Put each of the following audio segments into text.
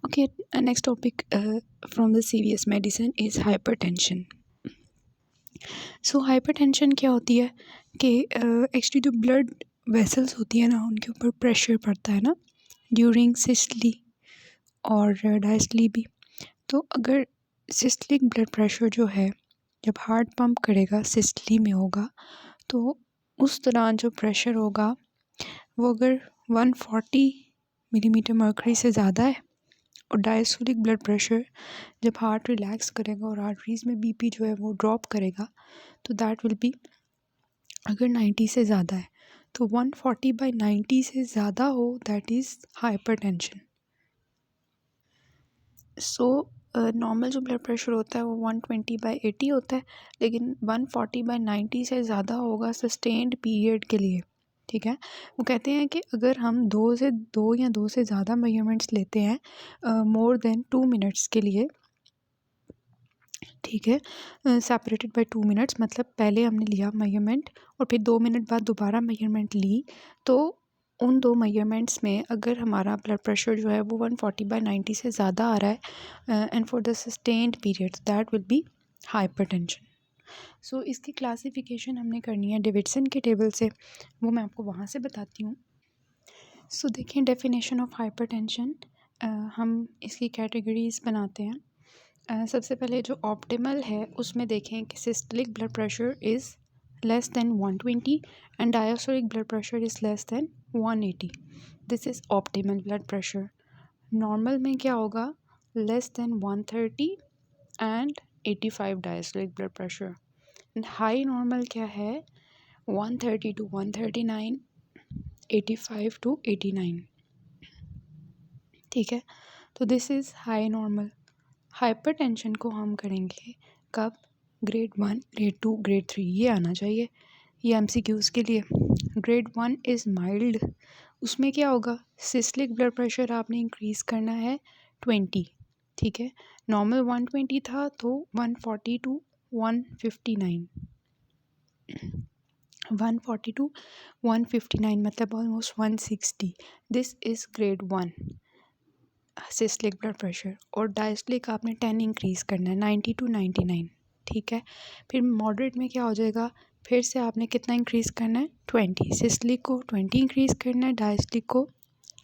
Okay, next topic from the CVS medicine is hypertension. So hypertension क्या होती है कि एक्चुअली जो ब्लड वेसल्स होती है ना, उनके ऊपर प्रेशर पड़ता है ना ड्यूरिंग सिस्टली और डायस्टली भी। तो अगर सिस्टलिक ब्लड प्रेशर जो है, जब हार्ट पंप करेगा सिस्टली में होगा, तो उस दौरान जो प्रेशर होगा वो अगर 140 मिलीमीटर मर्करी से ज़्यादा है, और डायस्टोलिक ब्लड प्रेशर जब हार्ट रिलैक्स करेगा और आर्टरीज में बीपी जो है वो ड्रॉप करेगा, तो दैट विल बी, अगर 90 से ज़्यादा है तो 140/90 से ज़्यादा हो, that is hypertension. So normal जो ब्लड प्रेशर होता है वो 120/80 होता है, लेकिन 140/90 से ज़्यादा होगा सस्टेन्ड पीरियड के लिए। ठीक है, वो कहते हैं कि अगर हम दो से ज़्यादा मेजरमेंट्स लेते हैं मोर देन 2 मिनट्स के लिए, ठीक है, सेपरेटेड बाय 2 मिनट्स, मतलब पहले हमने लिया मेजरमेंट और फिर 2 मिनट बाद दोबारा मेजरमेंट ली, तो उन 2 मेजरमेंट्स में अगर हमारा ब्लड प्रेशर जो है वो 140/90 से ज़्यादा आ रहा है and for the sustained period, that will be hypertension. So इसकी क्लासिफिकेशन हमने करनी है डेविडसन के टेबल से, वो मैं आपको वहाँ से बताती हूँ। सो देखिए, डेफिनेशन ऑफ हाइपरटेंशन, हम इसकी कैटेगरीज बनाते हैं। सबसे पहले जो ऑप्टिमल है उसमें देखें कि systolic blood pressure is less than 120 and diastolic blood pressure is less than 180। This is optimal blood pressure. Normal में क्या होगा, less than 130 and 85 diastolic blood pressure. And high normal क्या है, 130 to 139, 85 to 89। ठीक है, तो this is high normal. Hypertension को हम करेंगे कब, ग्रेड 1, ग्रेड 2, ग्रेड 3, ये आना चाहिए ये एमसीक्यूज़ के लिए। ग्रेड 1 इज़ माइल्ड, उसमें क्या होगा, सिस्टलिक ब्लड प्रेशर आपने इंक्रीज़ करना है 20। ठीक है, नॉर्मल 120 था तो 140 to 159, 140 to 159 मतलब almost 160। This is grade 1 systolic blood pressure. और डायस्टलिक आपने 10 इंक्रीज़ करना है, 90 to 99। ठीक है, फिर मॉडरेट में क्या हो जाएगा, फिर से आपने कितना इंक्रीज़ करना है, 20। सिस्टलिक को 20 इंक्रीज़ करना है, डायस्टलिक को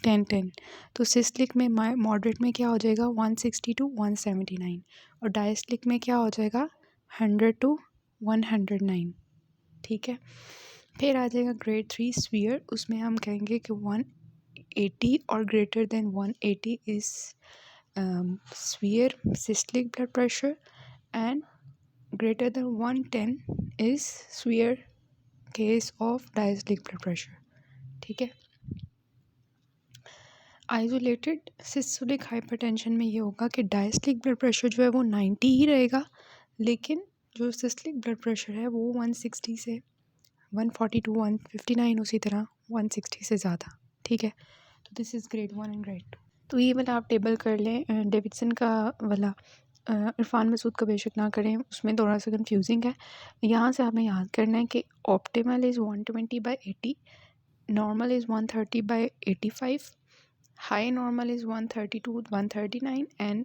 10। तो सिस्टलिक में मॉडरेट में क्या हो जाएगा, 160 to 179, और डायस्टलिक में क्या हो जाएगा, 100 to 109। ठीक है, फिर आ जाएगा ग्रेड 3 सीवियर, उसमें हम कहेंगे कि 180 और greater than 180 is severe systolic blood pressure and greater than 110 is severe case of diastolic blood pressure। ठीक है, आइसोलेटेड सिस्टोलिक हाइपरटेंशन में ये होगा कि डायस्टोलिक ब्लड प्रेशर जो है वो 90 ही रहेगा, लेकिन जो सिस्टोलिक ब्लड प्रेशर है वो 160 से 140 to 159, उसी तरह 160 से ज़्यादा। ठीक है, तो this is grade 1 and grade 2। तो ये वाला आप टेबल कर लें, डेविडसन का वाला, इरफान मसूद का बेशक ना करें, उसमें थोड़ा सा कंफ्यूजिंग है। यहाँ से आपने याद करना है कि optimal is 120/80, normal is 130/85, high normal is 130 to 139 and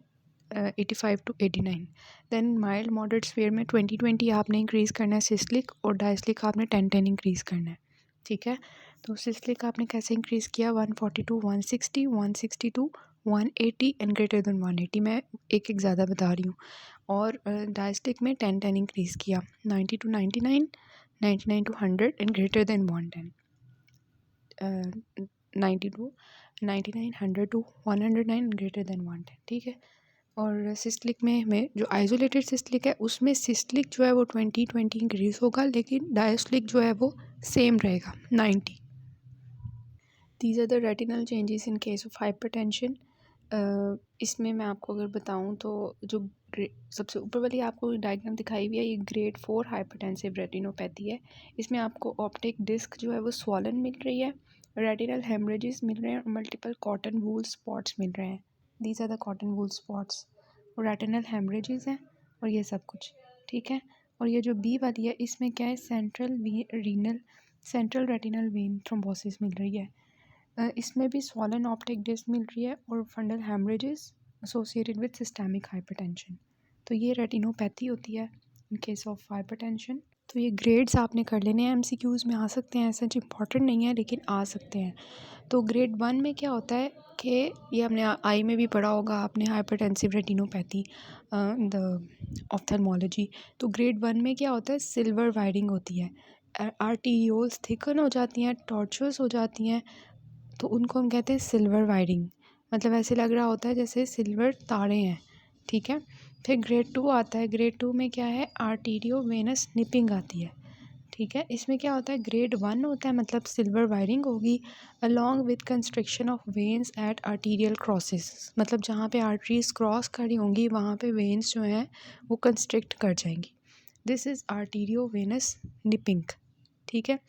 85 to 89। Then mild moderate severe में 20-20 आपने इंक्रीज़ करना है सिस्टलिक, और डायस्टलिक आपने 10-10 इंक्रीज़ करना है। ठीक है, तो सिस्टलिक आपने कैसे इंक्रीज़ किया, 140 to 160, 160 to 180 and greater than 180। मैं एक एक ज़्यादा बता रही हूँ। और डायस्टिक में 10-10 इंक्रीज़ किया, 90 to 99, 99 to 100 and greater than 110, 90 to 99, 100 to 109 and greater than 110। ठीक है, और सिस्टलिक में जो आइसोलेटेड सिस्टलिक है उसमें सिस्टलिक जो है वो 20-20 इंक्रीज़ होगा, लेकिन डायस्टलिक जो है वो सेम रहेगा 90। These are the retinal changes in case of hypertension. इसमें मैं आपको अगर बताऊं तो जो सबसे ऊपर वाली आपको डायग्राम दिखाई हुई है, ये ग्रेड 4 हाइपरटेंसिव रेटिनोपैथी है। इसमें आपको ऑप्टिक डिस्क जो है वो स्वॉलन मिल रही है, रेटिनल हेमरेजेस मिल रहे हैं, और मल्टीपल कॉटन वूल स्पॉट्स मिल रहे हैं। These are the cotton wool spots, और रेटिनल हेमरेजेस हैं, और ये सब कुछ। ठीक है, और ये जो बी वाली है इसमें क्या है, सेंट्रल रेटिनल वेन थ्रोम्बोसिस मिल रही है। इसमें भी स्वॉलन ऑप्टिक डिस्क मिल रही है और फंडल haemorrhages associated with systemic hypertension. तो ये रेटिनोपैथी होती है इन केस ऑफ हाइपरटेंशन। तो ये ग्रेड्स आपने कर लेने हैं, एमसीक्यूज़ में आ सकते हैं, ऐसा इंपॉर्टेंट नहीं है लेकिन आ सकते हैं। तो ग्रेड 1 में क्या होता है कि ये हमने आई में भी पढ़ा होगा आपने, हाइपरटेंसिव रेटिनोपैथी द ऑप्थेल्मोलॉजी। तो ग्रेड 1 में क्या होता है, सिल्वर वायरिंग होती है, आर्टीरियोल्स थिकन हो जाती हैं, टॉर्चुअस हो जाती हैं, तो उनको हम कहते हैं सिल्वर वायरिंग। मतलब ऐसे लग रहा होता है जैसे सिल्वर तारे हैं, ठीक है। फिर ग्रेड 2 आता है, ग्रेड 2 में क्या है, आर्टीरियो वेनस निपिंग आती है, ठीक है। इसमें क्या होता है, ग्रेड 1 होता है मतलब सिल्वर वायरिंग होगी along with constriction of veins at arterial crosses, मतलब जहाँ पे आर्टरीज क्रॉस करी होंगी वहाँ पे वेन्स जो हैं वो कंस्ट्रिक्ट कर जाएंगी। This is arteriovenous nipping, ठीक है।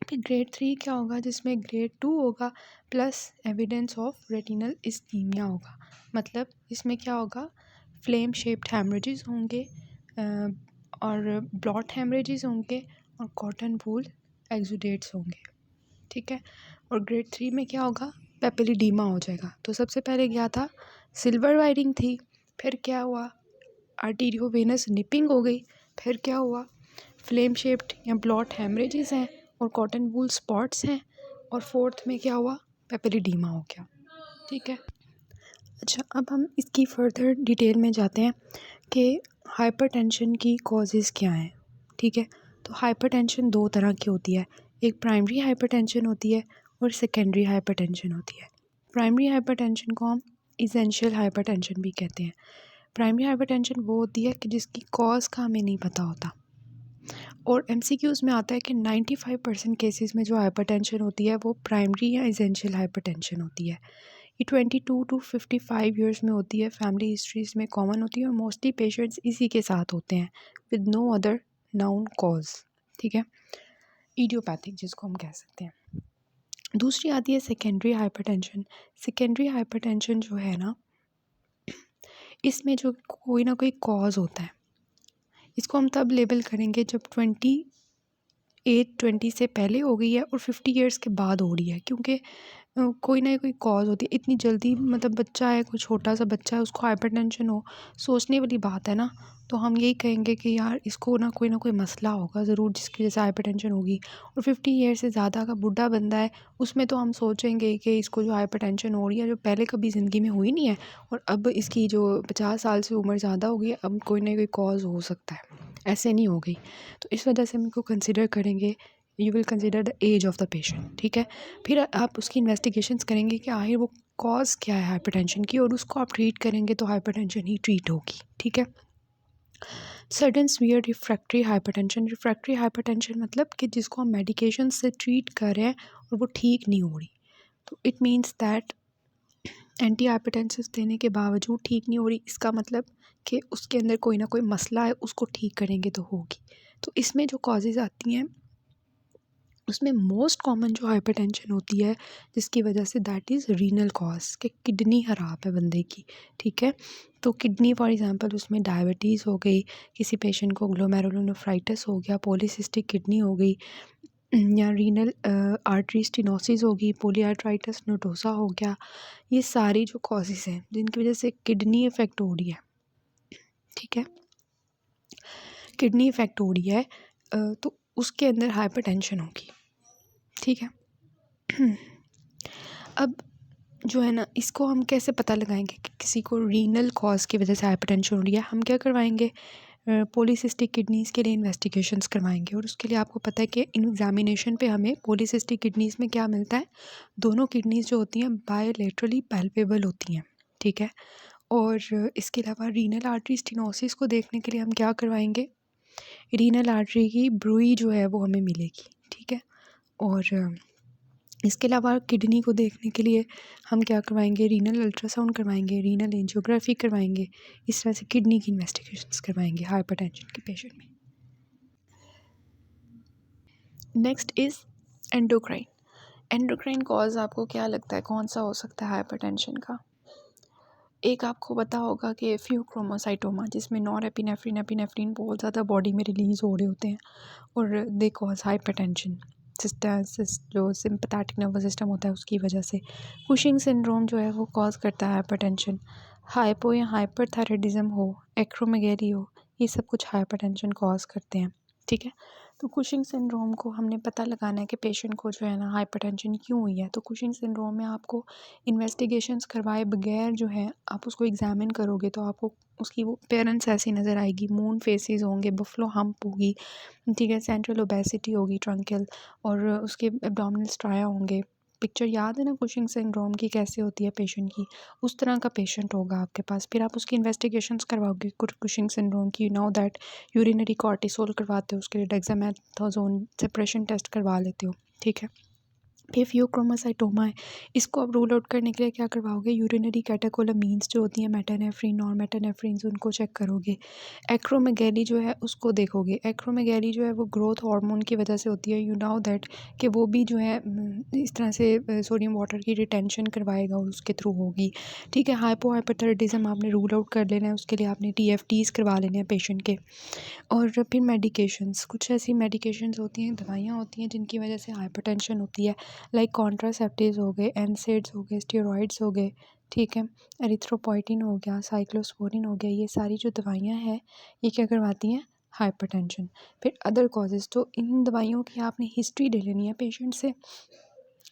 फिर ग्रेड 3 क्या होगा, जिसमें ग्रेड 2 होगा plus evidence of retinal ischaemia होगा। मतलब इसमें क्या होगा, फ्लेम शेप्ड हैमरेजेस होंगे और ब्लॉट हैमरेजेस होंगे और कॉटन वूल एक्सुडेट्स होंगे, ठीक है। और ग्रेड 3 में क्या होगा, पेपिलिडीमा हो जाएगा। तो सबसे पहले क्या था, सिल्वर वायरिंग थी, फिर क्या हुआ, आर्टीरियो वेनस निपिंग हो गई, फिर क्या हुआ, फ्लेम शेप्ड या ब्लॉट हैमरेजेस हैं और कॉटन वूल स्पॉट्स हैं, और फोर्थ में क्या हुआ, पेपिलिडीमा हो गया, ठीक है। अच्छा, अब हम इसकी फर्दर डिटेल में जाते हैं कि हाइपरटेंशन की कॉजेज़ क्या हैं, ठीक है। तो हाइपरटेंशन दो तरह की होती है, एक प्राइमरी हाइपरटेंशन होती है और सेकेंडरी हाइपरटेंशन होती है। प्राइमरी हाइपरटेंशन को हम इसेंशियल हाइपरटेंशन भी कहते हैं। प्राइमरी हाइपरटेंशन वो होती है कि जिसकी कॉज का हमें नहीं पता होता, और एमसीक्यूज़ में आता है कि 95% केसेस में जो हाइपरटेंशन होती है वो प्राइमरी या इसेंशियल हाइपरटेंशन होती है। ये 22 to 55 ईयर्स में होती है, फैमिली हिस्ट्रीज में कॉमन होती है और मोस्टली पेशेंट्स इसी के साथ होते हैं with no other known cause, ठीक है, इडियोपैथिक जिसको हम कह सकते हैं। दूसरी आती है सेकेंडरी हाइपरटेंशन। सेकेंडरी हाइपरटेंशन जो है ना, इसमें जो कोई ना कोई कॉज होता है, इसको हम तब लेबल करेंगे जब 20 से पहले हो गई है और 50 ईयर्स के बाद हो रही है, क्योंकि कोई ना कोई कॉज होती है। इतनी जल्दी मतलब बच्चा है, कोई छोटा सा बच्चा है, उसको हाइपरटेंशन हो, सोचने वाली बात है ना। तो हम यही कहेंगे कि यार इसको ना कोई मसला होगा ज़रूर जिसकी वजह से हाइपरटेंशन होगी। और 50 ईयर से ज़्यादा का बूढ़ा बंदा है, उसमें तो हम सोचेंगे कि इसको जो हाइपरटेंशन हो रही है जो पहले कभी ज़िंदगी में हुई नहीं है, और अब इसकी जो 50 साल से उम्र ज़्यादा हो गई है, अब कोई ना कोई कॉज हो सकता है, ऐसे नहीं हो गई। तो इस वजह से हम इनको कंसिडर करेंगे, you will consider the age of the patient, ठीक है। फिर आप उसकी इन्वेस्टिगेशंस करेंगे कि आखिर वो कॉज क्या है हाइपरटेंशन की, और उसको आप ट्रीट करेंगे तो हाइपरटेंशन ही ट्रीट होगी, ठीक है। Sudden severe refractory hypertension. Refractory hypertension मतलब कि जिसको हम मेडिकेशन से ट्रीट कर रहे हैं और वो ठीक नहीं हो रही। तो it means that anti hypertensive देने के बावजूद ठीक नहीं हो रही, इसका मतलब कि उसके अंदर कोई ना कोई मसला है, उसको ठीक करेंगे तो होगी। तो इसमें जो कॉजेज़ आती हैं उसमें मोस्ट कॉमन जो हाइपरटेंशन होती है जिसकी वजह से, दैट इज़ रीनल कॉज, कि किडनी ख़राब है बंदे की, ठीक है। तो किडनी फॉर एग्जांपल उसमें डायबिटीज़ हो गई, किसी पेशेंट को ग्लोमेरुलोनेफ्राइटिस हो गया, पॉलीसिस्टिक किडनी हो गई, या रीनल आर्टरी स्टेनोसिस होगी, पॉलीआर्थराइटिस नोटोसा हो गया। ये सारी जो कॉजेज़ हैं जिनकी वजह से किडनी इफ़ेक्ट हो रही है, ठीक है, किडनी इफ़ेक्ट हो रही है, तो उसके अंदर हाइपरटेंशन होगी, ठीक है। अब जो है ना, इसको हम कैसे पता लगाएंगे कि किसी को रीनल कॉज की वजह से हाइपरटेंशन हो रही है। हम क्या करवाएंगे, पॉलीसिस्टिक किडनीज़ के लिए इन्वेस्टिगेशंस करवाएंगे, और उसके लिए आपको पता है कि इन एग्जामिनेशन पे हमें पॉलीसिस्टिक किडनीज़ में क्या मिलता है, दोनों किडनीज़ जो होती हैं बायोलेटरली पैल्पेबल होती हैं, ठीक है। और इसके अलावा रीनल आर्टरी स्टेनोसिस को देखने के लिए हम क्या करवाएंगे, रीनल आर्टरी की ब्रूई जो है वो हमें मिलेगी, ठीक है। और इसके अलावा किडनी को देखने के लिए हम क्या करवाएंगे, रीनल अल्ट्रासाउंड करवाएंगे, रीनल एंजियोग्राफी करवाएंगे, इस तरह से किडनी की इन्वेस्टिगेशंस करवाएंगे हाइपरटेंशन के पेशेंट में। Next is endocrine. Endocrine cause आपको क्या लगता है कौन सा हो सकता है हाइपरटेंशन का? एक आपको पता होगा कि फ्यूक्रोमोसाइटोमा, जिसमें नॉरएपिनेफ्रिन एपिनेफ्रिन बहुत ज़्यादा बॉडी में रिलीज़ हो रहे होते हैं और दे कॉज हाइपरटेंशन। जो सिंपैथेटिक नर्वस सिस्टम होता है उसकी वजह से। कुशिंग सिंड्रोम जो है वो कॉज़ करता है हाइपरटेंशन। हाइपो या हाइपरथायराइडिज्म हो, एक्रोमेगैली हो, ये सब कुछ हाइपरटेंशन कॉज़ करते हैं, ठीक है। तो कुशिंग सिंड्रोम को हमने पता लगाना है कि पेशेंट को जो है ना हाइपरटेंशन क्यों हुई है। तो कुशिंग सिंड्रोम में आपको इन्वेस्टिगेशंस करवाए बगैर जो है आप उसको एग्जामिन करोगे तो आपको उसकी वो अपीयरेंस ऐसी नज़र आएगी, मून फेसेस होंगे, बफलो हम्प होगी, ठीक है, सेंट्रल ओबेसिटी होगी, ट्रंकल, और उसके एब्डोमिनल स्ट्राया होंगे। पिक्चर याद है ना कुशिंग सिंड्रोम की कैसे होती है पेशेंट की, उस तरह का पेशेंट होगा आपके पास। फिर आप उसकी इन्वेस्टिगेशंस करवाओगे कुशिंग सिंड्रोम की, नो दैट यूरिनरी कॉर्टिसोल करवाते हो, उसके लिए डेक्सामेथासोन सेपरेशन टेस्ट करवा लेते हो, ठीक है। फिर फियोक्रोमोसाइटोमा है, इसको आप रूल आउट करने के लिए क्या करवाओगे, यूरिनरी कैटेकोलामीन्स जो होती हैं, मेटानेफ्रिन और मेटानेफ्रिन्स, उनको चेक करोगे। एक्रोमेगैली जो है उसको देखोगे। एक्रोमेगैली जो है वो ग्रोथ हार्मोन की वजह से होती है, यू नो दैट कि वो भी जो है इस तरह से सोडियम वाटर की रिटेंशन करवाएगा और उसके थ्रू होगी, ठीक है। हाइपोथायराइडिज्म आपने रूल आउट कर लेना है, उसके लिए आपने TFTs करवा लेने हैं पेशेंट के। और फिर मेडिकेशंस, कुछ ऐसी मेडिकेशंस होती हैं, दवाइयाँ होती हैं जिनकी वजह से हाइपरटेंशन होती है, लाइक कॉन्ट्रासेप्टिव्स हो गए, एनसेड्स हो गए, स्टेरॉइड्स हो गए, ठीक है, एरिथ्रोपोइटिन हो गया, साइक्लोस्पोरिन हो गया, ये सारी जो दवाइयाँ हैं ये क्या करवाती हैं, हाइपरटेंशन। फिर अदर कॉजेज़, तो इन दवाइयों की आपने हिस्ट्री ले लेनी है पेशेंट से।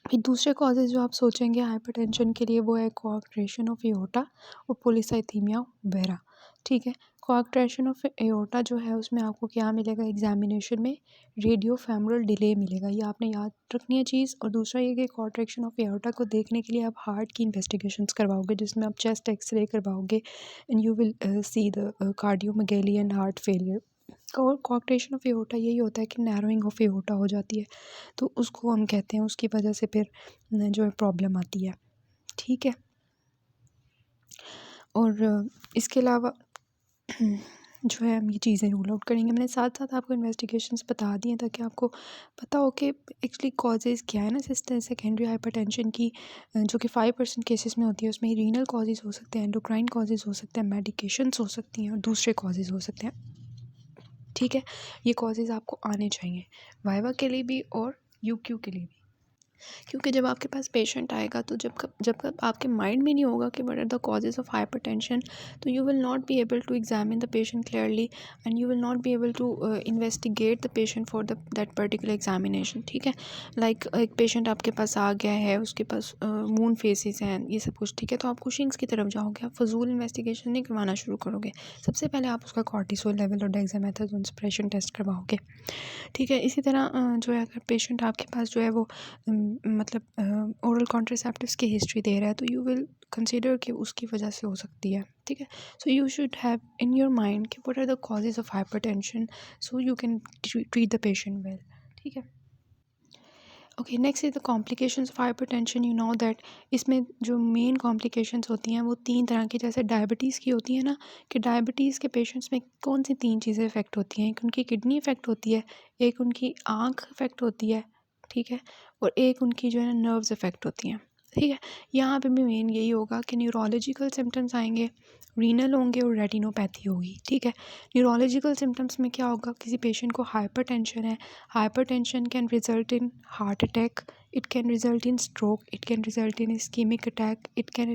फिर दूसरे कॉजेज़ जो आप सोचेंगे हाइपरटेंशन के लिए वो है कोआक्टेशन ऑफ एओर्टा और पॉलीसाइथीमिया वेरा, ठीक है। कोआक्टेशन ऑफ एओर्टा जो है उसमें आपको क्या मिलेगा एग्जामिनेशन में, रेडियो फेमोरल डिले मिलेगा, ये आपने याद रखनी है चीज़। और दूसरा ये कि कोआक्टेशन ऑफ एओर्टा को देखने के लिए आप हार्ट की इन्वेस्टिगेशंस करवाओगे, जिसमें आप चेस्ट एक्सरे करवाओगे and you will see the cardiomegaly and heart failure. और कोआक्टेशन ऑफ एओर्टा यही होता है कि नैरोइंग ऑफ एओर्टा हो जाती है, तो उसको हम कहते हैं, उसकी वजह से फिर जो है प्रॉब्लम आती है, ठीक है। और इसके अलावा जो है हम ये चीज़ें रूल आउट करेंगे। मैंने साथ साथ आपको इन्वेस्टिगेशंस बता दी हैं ताकि आपको पता हो कि एक्चुअली कॉजेज़ क्या है ना सेकेंडरी हाइपरटेंशन की, जो कि 5% केसेस में होती है। उसमें रीनल कॉजेज़ हो सकते हैं, एंडोक्राइन कॉजेज़ हो सकते हैं, मेडिकेशंस हो सकती हैं और दूसरे कॉजेज़ हो सकते हैं, ठीक है। ये कॉजेज़ आपको आने चाहिए वाइवा के लिए भी और UQ के लिए भी, क्योंकि जब आपके पास पेशेंट आएगा तो जब आपके माइंड में नहीं होगा कि what are the causes of hypertension, तो you will not be able to examine the patient clearly and you will not be able to investigate the patient for that particular examination, ठीक है। Like एक patient आपके पास आ गया है, उसके पास moon faces हैं, ये सब कुछ, ठीक है, तो आप कुशिंग्स की तरफ जाओगे, आप फजूल इन्वेस्टिगेशन नहीं करवाना शुरू करोगे। सबसे पहले आप उसका कॉर्टिसोल लेवल और डेक्सामेथासोन सेपरेशन टेस्ट करवाओगे, ठीक है। इसी तरह जो है अगर पेशेंट आपके पास जो है वो मतलब ओरल कॉन्ट्रासेप्टिव्स की हिस्ट्री दे रहा है, तो यू विल कंसीडर कि उसकी वजह से हो सकती है, ठीक है। So you should have in your mind कि what are the causes of hypertension, so you can treat the patient well, ठीक है। Okay, next is the complications of hypertension. You know that इसमें जो मेन कॉम्प्लिकेशंस होती हैं वो 3 तरह की, जैसे डायबिटीज़ की होती है ना, कि डायबिटीज़ के पेशेंट्स में कौन सी 3 चीज़ें इफ़ेक्ट होती हैं, एक उनकी किडनी इफ़ेक्ट होती है, एक उनकी आँख इफ़ेक्ट होती है, ठीक है, और एक उनकी जो है ना नर्व्स इफ़ेक्ट होती हैं, ठीक है। यहाँ पे भी मेन यही होगा कि न्यूरोलॉजिकल सिम्टम्स आएंगे, रीनल होंगे और रेटिनोपैथी होगी, ठीक है। न्यूरोलॉजिकल सिम्टम्स में क्या होगा, किसी पेशेंट को हाइपरटेंशन है, hypertension can result in heart attack, it can result in stroke, it can result in ischemic attack, it can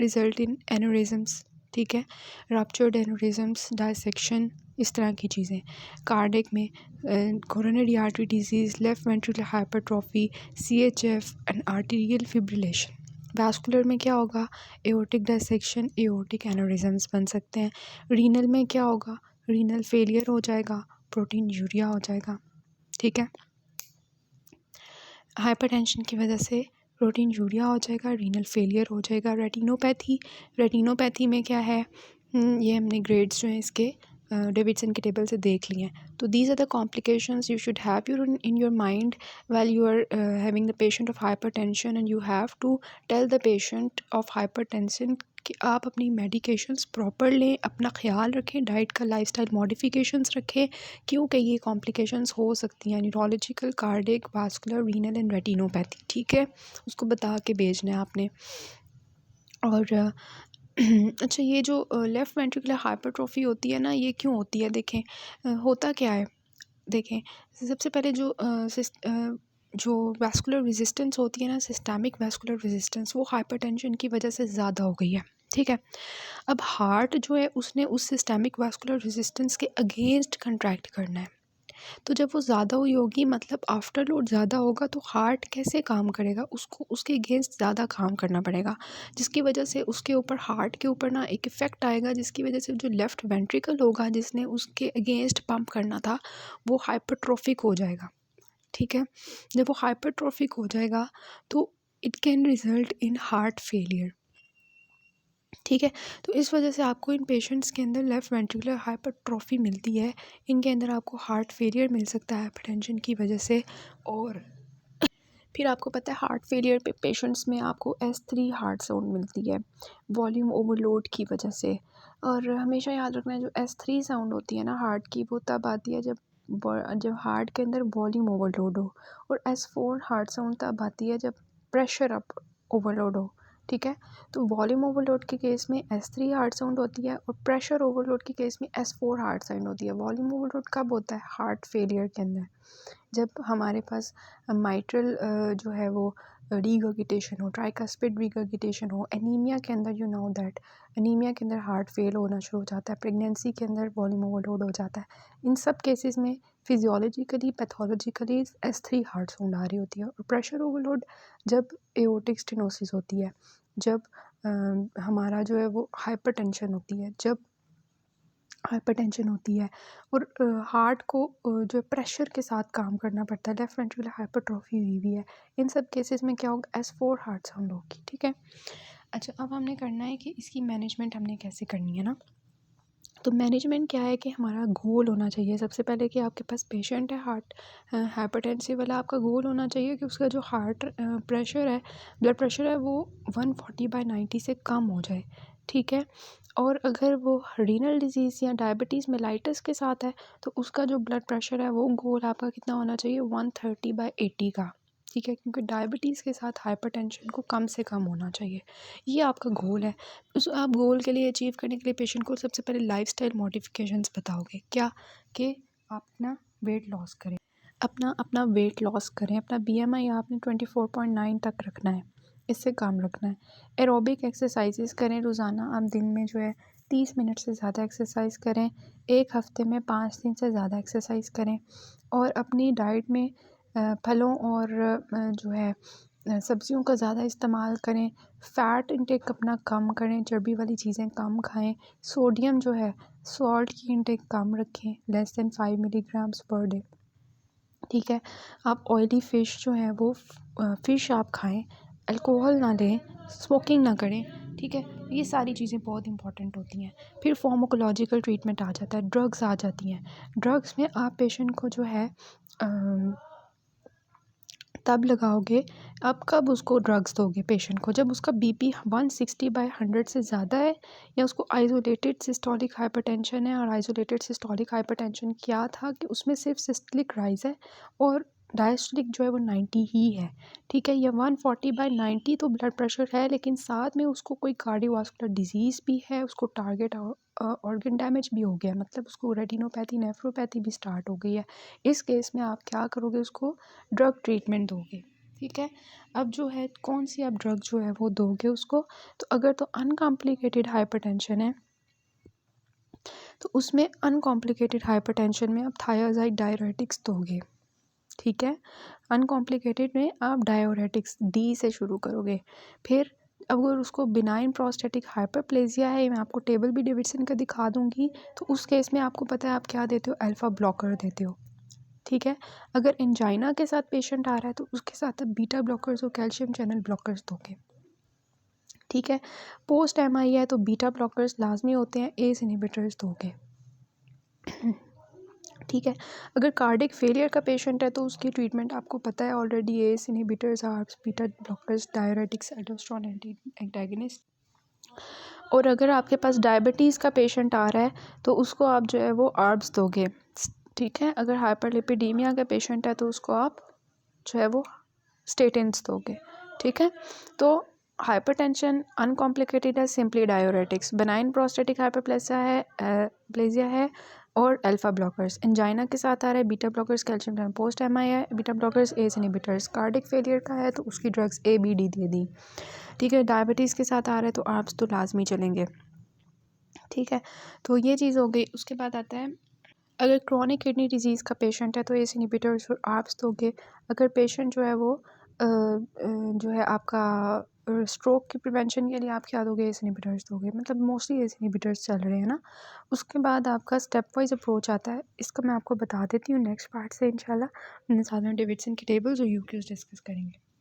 result in aneurysms, ठीक है, ruptured aneurysms, dissection, इस तरह की चीज़ें। कार्डिक में coronary artery disease, left ventricular hypertrophy, CHF and arterial fibrillation। Vascular में क्या होगा, एओर्टिक डायसेक्शन, एओर्टिक एनोरिज्म्स बन सकते हैं। रीनल में क्या होगा, रीनल फेलियर हो जाएगा, प्रोटीन यूरिया हो जाएगा, ठीक है। हाइपरटेंशन की वजह से प्रोटीन यूरिया हो जाएगा, रीनल फेलियर हो जाएगा। रेटिनोपैथी में क्या है, ये हमने ग्रेड्स जो हैं इसके डेविडसन के टेबल से देख लिए हैं। तो these are the complications you should have in your mind while you are having the patient of hypertension, and you have to tell the patient of hypertension कि आप अपनी मेडिकेशंस प्रॉपर लें, अपना ख्याल रखें, डाइट का लाइफस्टाइल मॉडिफिकेशंस रखें, क्योंकि ये कॉम्प्लिकेशंस हो सकती हैं, neurological, cardiac, vascular, renal and retinopathy, ठीक है। उसको बता के भेजना है आपने। और अच्छा, ये जो लेफ़्ट वेंट्रिकुलर हाइपरट्रोफी होती है ना, ये क्यों होती है, देखें होता क्या है। देखें, सबसे पहले जो जो वैस्कुलर रेजिस्टेंस होती है ना, सिस्टमिक वैस्कुलर रेजिस्टेंस, वो हाइपरटेंशन की वजह से ज़्यादा हो गई है। ठीक है, अब हार्ट जो है उसने उस सिस्टमिक वैस्कुलर रेजिस्टेंस के अगेंस्ट कंट्रैक्ट करना है। तो जब वो ज़्यादा हुई होगी, मतलब आफ्टर लोड ज़्यादा होगा, तो हार्ट कैसे काम करेगा, उसको उसके अगेंस्ट ज़्यादा काम करना पड़ेगा, जिसकी वजह से उसके ऊपर, हार्ट के ऊपर ना एक इफ़ेक्ट आएगा, जिसकी वजह से जो लेफ़्ट वेंट्रिकल होगा जिसने उसके अगेंस्ट पंप करना था, वो हाइपरट्रोफिक हो जाएगा। ठीक है, जब वो हाइपरट्रोफिक हो जाएगा तो it can result in heart failure. ठीक है, तो इस वजह से आपको इन पेशेंट्स के अंदर लेफ़्ट वेंट्रिकुलर हाइपरट्रोफी मिलती है, इनके अंदर आपको हार्ट फेलियर मिल सकता है हाइपरटेंशन की वजह से। और फिर आपको पता है हार्ट फेलियर पे पेशेंट्स में आपको S3 हार्ट साउंड मिलती है वॉल्यूम ओवरलोड की वजह से। और हमेशा याद रखना है, जो S3 साउंड होती है ना हार्ट की, वो तब आती है जब हार्ट के अंदर वॉल्यूम ओवरलोड हो, और S4 हार्ट साउंड तब आती है जब प्रेशर अप ओवरलोड हो। ठीक है, तो वॉल्यूम ओवरलोड के केस में S3 हार्ट साउंड होती है, और प्रेशर ओवरलोड के केस में S4 हार्ट साउंड होती है। वॉल्यूम ओवरलोड कब होता है? हार्ट फेलियर के अंदर, जब हमारे पास माइट्रल जो है वो रिगर्गिटेशन हो, ट्राइकस्पिड रिगर्गिटेशन हो, एनीमिया के अंदर, यू नो दैट एनीमिया के अंदर हार्ट फेल होना शुरू हो जाता है, प्रेगनेंसी के अंदर वॉल्यूम ओवरलोड हो जाता है। इन सब केसेस में physiologically, pathologically S3 heart sound आ रही होती है। और प्रेशर ओवरलोड जब एओर्टिक स्टेनोसिस होती है, जब हमारा जो है वो हाइपरटेंशन होती है, जब हाइपरटेंशन होती है, और हार्ट को जो प्रेशर के साथ काम करना पड़ता है, लेफ्ट वेंट्रिकुलर हाइपरट्रोफी हुई हुई है, इन सब केसेस में क्या होगा? S4 हार्ट साउंड होगी। ठीक है, अच्छा अब हमने करना है कि इसकी मैनेजमेंट हमने कैसे करनी है ना। तो मैनेजमेंट क्या है कि हमारा गोल होना चाहिए सबसे पहले कि आपके पास पेशेंट है हार्ट हाइपरटेंसिव वाला, आपका गोल होना चाहिए कि उसका जो हार्ट प्रेशर है, ब्लड प्रेशर है, वो 140/90 से कम हो जाए। ठीक है, और अगर वो रीनल डिजीज़ या डायबिटीज़ मेलाइटस के साथ है, तो उसका जो ब्लड प्रेशर है वो गोल आपका कितना होना चाहिए? 130/80 का। ठीक है, क्योंकि डायबिटीज़ के साथ हाइपरटेंशन को कम से कम होना चाहिए, ये आपका गोल है। उस आप गोल के लिए अचीव करने के लिए पेशेंट को सबसे पहले लाइफस्टाइल मॉडिफिकेशंस बताओगे, क्या कि आप ना वेट लॉस करें, अपना अपना वेट लॉस करें, अपना BMI आपने 24.9 तक रखना है, इससे काम रखना है। एरोबिक एक्सरसाइजेस करें रोज़ाना, आप दिन में जो है 30 मिनट से ज़्यादा एक्सरसाइज करें, एक हफ्ते में 5 दिन से ज़्यादा एक्सरसाइज करें, और अपनी डाइट में फलों और जो है सब्जियों का ज़्यादा इस्तेमाल करें, फ़ैट इंटेक अपना कम करें, चर्बी वाली चीज़ें कम खाएं, सोडियम जो है, सॉल्ट की इंटेक कम रखें, less than 5 milligrams per day. ठीक है, आप ऑयली फ़िश जो है वो फ़िश आप खाएं, अल्कोहल ना लें, स्मोकिंग ना करें। ठीक है, ये सारी चीज़ें बहुत इंपॉर्टेंट होती हैं। फिर फार्माकोलॉजिकल ट्रीटमेंट आ जाता है, ड्रग्स आ जाती हैं। ड्रग्स में आप पेशेंट को जो है तब लगाओगे, आप कब उसको ड्रग्स दोगे पेशेंट को? जब उसका BP 160/100 से ज़्यादा है, या उसको आइसोलेटेड सिस्टोलिक हाइपरटेंशन है। और आइसोलेटेड सिस्टोलिक हाइपरटेंशन क्या था कि उसमें सिर्फ सिस्टोलिक राइज है और डायस्टोलिक जो है वो 90 ही है। ठीक है, या 140/90 तो ब्लड प्रेशर है, लेकिन साथ में उसको कोई कार्डियोवास्कुलर डिजीज़ भी है, उसको टारगेट ऑर्गन डैमेज भी हो गया, मतलब उसको रेटिनोपैथी, नेफ्रोपैथी भी स्टार्ट हो गई है। इस केस में आप क्या करोगे? उसको ड्रग ट्रीटमेंट दोगे। ठीक है, अब जो है कौन सी आप ड्रग जो है वो दोगे उसको? तो अगर तो अनकॉम्प्लिकेटेड हाइपरटेंशन है, तो उसमें अनकॉम्प्लिकेटेड हाइपरटेंशन में आप थायराइड डायरेटिक्स दोगे। ठीक है, अनकॉम्प्लिकेटेड में आप डायरेटिक्स D से शुरू करोगे। फिर अगर उसको बिनाइन प्रोस्टेटिक हाइपरप्लेजिया है, मैं आपको टेबल भी डेविडसन का दिखा दूंगी, तो उस केस में आपको पता है आप क्या देते हो? अल्फ़ा ब्लॉकर देते हो। ठीक है, अगर एंजाइना के साथ पेशेंट आ रहा है, तो उसके साथ आप बीटा ब्लॉकर्स और कैल्शियम चैनल ब्लॉकर्स दोगे। ठीक है, पोस्ट MI है तो बीटा ब्लॉकर्स लाजमी होते हैं, ACE इनहिबिटर्स दोगे। ठीक है, अगर कार्डिक फेलियर का पेशेंट है तो उसकी ट्रीटमेंट आपको पता है already, ACE inhibitors, ARBs, beta blockers, diuretics, aldosterone antagonist. और अगर आपके पास डायबिटीज़ का पेशेंट आ रहा है, तो उसको आप जो है वो आर्ब्स दोगे। ठीक है, अगर हाइपरलिपिडीमिया का पेशेंट है तो उसको आप जो है वो स्टेटिन्स दोगे। ठीक है, तो हाइपरटेंशन अनकॉम्प्लिकेटेड है, simply diuretics. Benign prostatic hyperplasia है, और अल्फ़ा ब्लॉकर्स। एंजाइना के साथ आ रहा है beta blockers, calcium channel post MI, beta blockers, ACE inhibitors. Cardiac failure का है तो उसकी ड्रग्स ए बी डी दे दी। ठीक है, डायबिटीज़ के साथ आ रहा है तो आर्ब्स तो लाजमी चलेंगे। ठीक है, तो ये चीज़ हो गई। उसके बाद आता है अगर क्रॉनिक किडनी डिजीज़ का पेशेंट है तो एस इनहिबिटर्स और आर्ब्स दोगे। अगर पेशेंट जो है वो जो है आपका स्ट्रोक की प्रिवेंशन के लिए आप क्या दोगे, एस इनहिबिटर्स दोगे। मतलब मोस्टली एस इनहिबिटर्स चल रहे हैं ना। उसके बाद आपका स्टेप वाइज अप्रोच आता है, इसका मैं आपको बता देती हूँ नेक्स्ट पार्ट से इंशाल्लाह। साथ में डेविडसन की टेबल्स और यूक्यूज डिस्कस करेंगे।